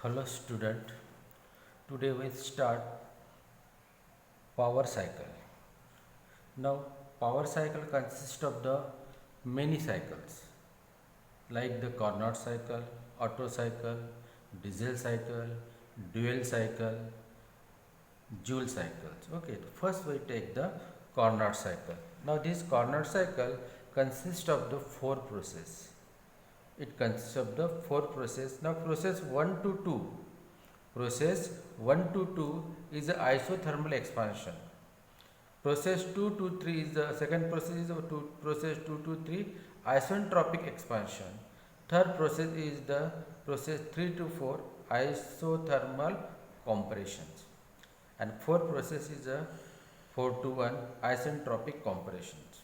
Hello student, today we start power cycle. Now power cycle consists of the many cycles like the Carnot cycle, Otto cycle, diesel cycle, dual cycle, Joule cycles. Okay, first we take the Carnot cycle. Now this Carnot cycle consists of the four process. It consists of the four process. Now process 1 to 2. Process 1 to 2 is the isothermal expansion. Process 2 to 3 is the second process is the process 2 to 3 isentropic expansion. Third process is the process 3 to 4 isothermal compressions. And fourth process is the 4 to 1 isentropic compressions.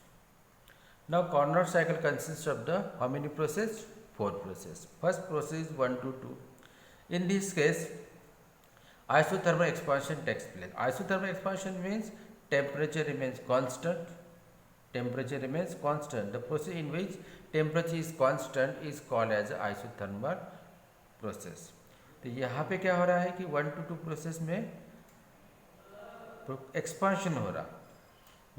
Now Carnot cycle consists of the how many process? Four process. First process is 1 to 2. In this case, isothermal expansion takes place. Isothermal expansion means temperature remains constant. Temperature remains constant. The process in which temperature is constant is called as isothermal process. तो यहाँ पे क्या हो रहा है कि 1 to 2 process में expansion हो रहा,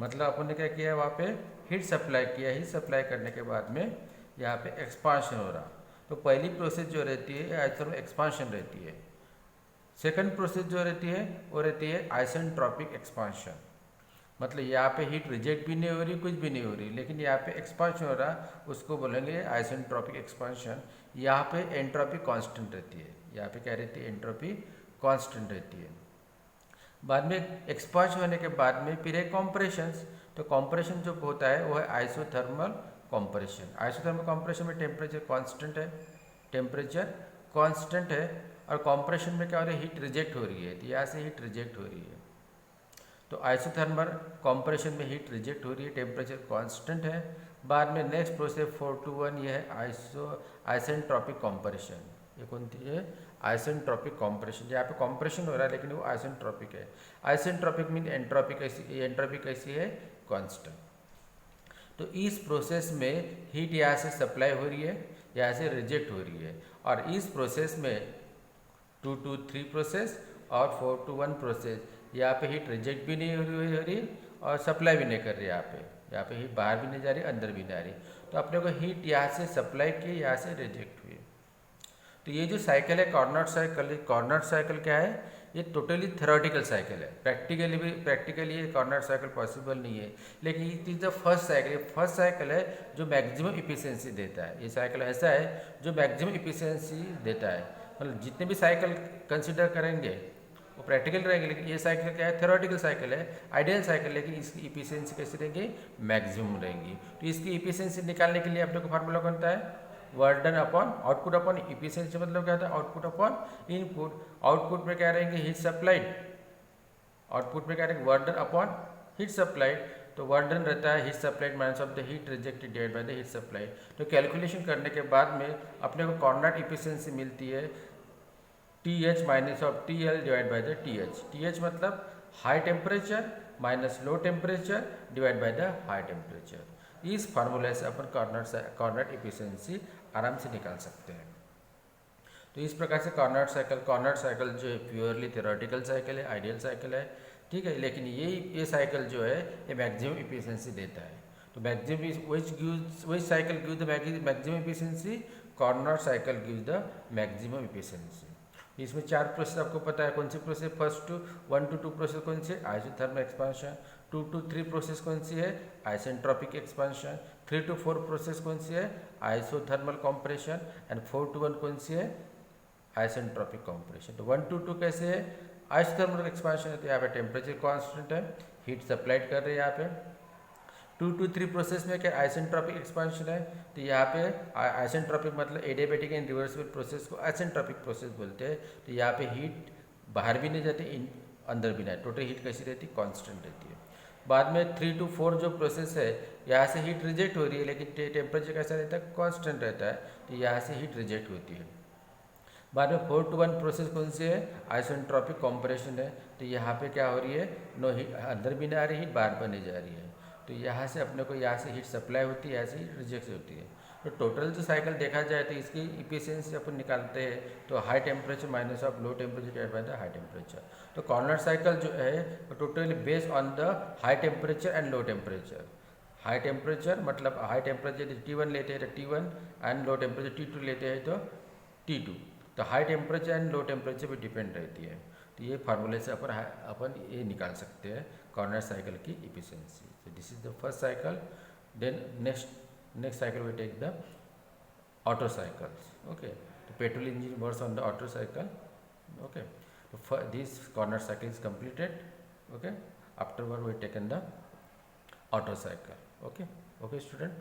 मतलब अपन ने क्या किया वहाँ पे हीट सप्लाई किया, हीट सप्लाई करने के बाद में यहाँ पे एक्सपांशन हो रहा. तो पहली प्रोसेस जो रहती है आइसोथर्मल एक्सपांशन रहती है. सेकंड प्रोसेस जो रहती है वो रहती है आइसेंट्रोपिक एक्सपांशन. मतलब यहाँ पे हीट रिजेक्ट भी नहीं हो रही, कुछ भी नहीं हो रही, लेकिन यहाँ पे एक्सपांशन हो रहा, उसको बोलेंगे आइसेंट्रोपिक एक्सपांशन. यहाँ पे एंट्रोपी कांस्टेंट रहती है. यहाँ पे क्या रहती है? एंट्रोपी कांस्टेंट रहती है. बाद में एक्सपांशन होने के बाद में फिर है कॉम्प्रेशंस. तो कॉम्प्रेशन जो होता है वो है आइसोथर्मल कॉम्प्रेशन. आइसोथर्मल कॉम्प्रेशन में टेम्परेचर कांस्टेंट है, टेम्परेचर कांस्टेंट है, और कॉम्प्रेशन में क्या हो रहा है? हीट रिजेक्ट हो रही है. तो यहाँ से हीट रिजेक्ट हो रही है. तो आइसोथर्मल कॉम्प्रेशन में हीट रिजेक्ट हो रही है, टेम्परेचर कांस्टेंट है. बाद में नेक्स्ट प्रोसेस 4 to 1 ये है आइसेंट्रोपिक कॉम्प्रेशन. ये कौन सी है? Isentropic compression. यहाँ पे कॉम्प्रेशन हो रहा है लेकिन वो आइसेंट्रोपिक है. आइसेंट्रोपिक मीन एंट्रोपी कैसी, एंट्रोपी कैसी है? कांस्टेंट. तो इस प्रोसेस में हीट यहाँ से सप्लाई हो रही है, यहाँ से रिजेक्ट हो रही है. और इस प्रोसेस में 2 to 3 प्रोसेस और 4 to 1 प्रोसेस, यहाँ पे हीट रिजेक्ट भी नहीं हो रही और सप्लाई भी नहीं कर रही. यहाँ पे हीट बाहर भी नहीं जा रही, अंदर भी नहीं आ रही. तो अपने को हीट यहाँ से सप्लाई की, यहाँ से रिजेक्ट हुई. तो ये जो साइकिल है कार्नोट साइकिल, कार्नोट साइकिल क्या है? ये टोटली थ्योरेटिकल साइकिल है. प्रैक्टिकली ये कार्नोट साइकिल पॉसिबल नहीं है, लेकिन it is the first cycle. First cycle है जो मैक्सिमम इफिशिएंसी देता है. ये साइकिल ऐसा है जो मैक्सिमम इफिशिएंसी देता है. मतलब जितने भी साइकिल कंसिडर करेंगे वो प्रैक्टिकल रहेंगे, लेकिन ये साइकिल क्या है? थ्योरेटिकल साइकिल है, आइडियल साइकिल, लेकिन इसकी इफिशिएंसी कैसे रहेंगी? मैक्सिमम रहेंगी. तो इसकी इफिशिएंसी निकालने के लिए अपने को फार्मूला कौन सा है? Work done upon output upon efficiency. मतलब क्या होता है? Output upon input. आउटपुट में क्या रहेंगे? Heat supplied. आउटपुट में क्या रहेंगे? Work done upon heat supplied. तो वर्क डन रहता है heat supplied minus of the heat rejected divide by the heat supplied. तो कैलकुलेशन करने के बाद में अपने को कार्नोट इफिशिएंसी मिलती है TH minus of TL divide by the TH. TH मतलब high temperature minus low temperature divide by the high temperature. इस फार्मूला से अपन कार्नोट इफिशिएंसी आराम से निकाल सकते हैं. तो इस प्रकार से कार्नोट साइकिल जो है प्योरली थ्योरेटिकल साइकिल है, आइडियल साइकिल है, ठीक है. लेकिन ये साइकिल जो है ये मैक्सिमम इफिशिएंसी देता है. तो maximum which cycle gives the maximum efficiency? Carnot cycle gives the maximum efficiency. इसमें 4 प्रोसेस आपको पता है. कौन सी प्रोसेस? फर्स्ट 1 to 2 प्रोसेस कौन सी है? Isothermal expansion. 2 to 3 प्रोसेस कौन सी है? Isentropic expansion. 3 to 4 प्रोसेस कौन सी है? Isothermal compression. एंड 4 to 1 कौन सी है? Isentropic compression. तो 1 to 2 कैसे है? आइसोथर्मल एक्सपांशन है, तो यहाँ पे टेम्परेचर कॉन्स्टेंट है, हीट सप्लाइड कर रहे हैं यहाँ पे. 2 to 3 प्रोसेस में क्या? आइसेंट्रोपिक एक्सपांशन है. तो यहाँ पे आइसेंट्रोपिक मतलब एडियाबैटिक एंड रिवर्सिबल प्रोसेस को आइसेंट्रोपिक प्रोसेस बोलते हैं. तो यहाँ पे हीट बाहर भी नहीं जाती, अंदर भी नहीं. टोटल हीट कैसी रहती? कांस्टेंट रहती है. बाद में 3 to 4 जो प्रोसेस है, यहाँ से हीट रिजेक्ट हो रही है, लेकिन टेम्परेचर कैसा रहता है? कांस्टेंट रहता है. तो यहाँ से हीट रिजेक्ट होती है. बाद में 4 to 1 प्रोसेस कौन सी है? आइसेंट्रोपिक कॉम्प्रेशन है. तो यहाँ पे क्या हो रही है? नो हीट अंदर भी नहीं आ रही, हीट बाहर भी नहीं जा रही है. तो यहाँ से अपने को यहाँ से हीट सप्लाई होती है, यहाँ से हीट रिजेक्ट होती है. तो टोटल जो साइकिल देखा जाए तो इसकी इफिशियंसी अपन निकालते हैं तो high temperature minus of low temperature divide by the high temperature. तो कार्नोट साइकिल जो है वो totally based on the high temperature and low temperature. High temperature मतलब हाई टेम्परेचर T1 लेते हैं तो T1 and low temperature T2 लेते हैं तो T2। तो high temperature and low temperature पे डिपेंड रहती है। तो ये फार्मूले से अपन ये निकाल सकते हैं कार्नोट साइकिल की efficiency. So this is the first cycle. Then next cycle we take the Otto cycles. Okay, the petrol engine works on the Otto cycle. Okay, so this Carnot cycle is completed. Okay, afterward we taken the Otto cycle. Okay, student.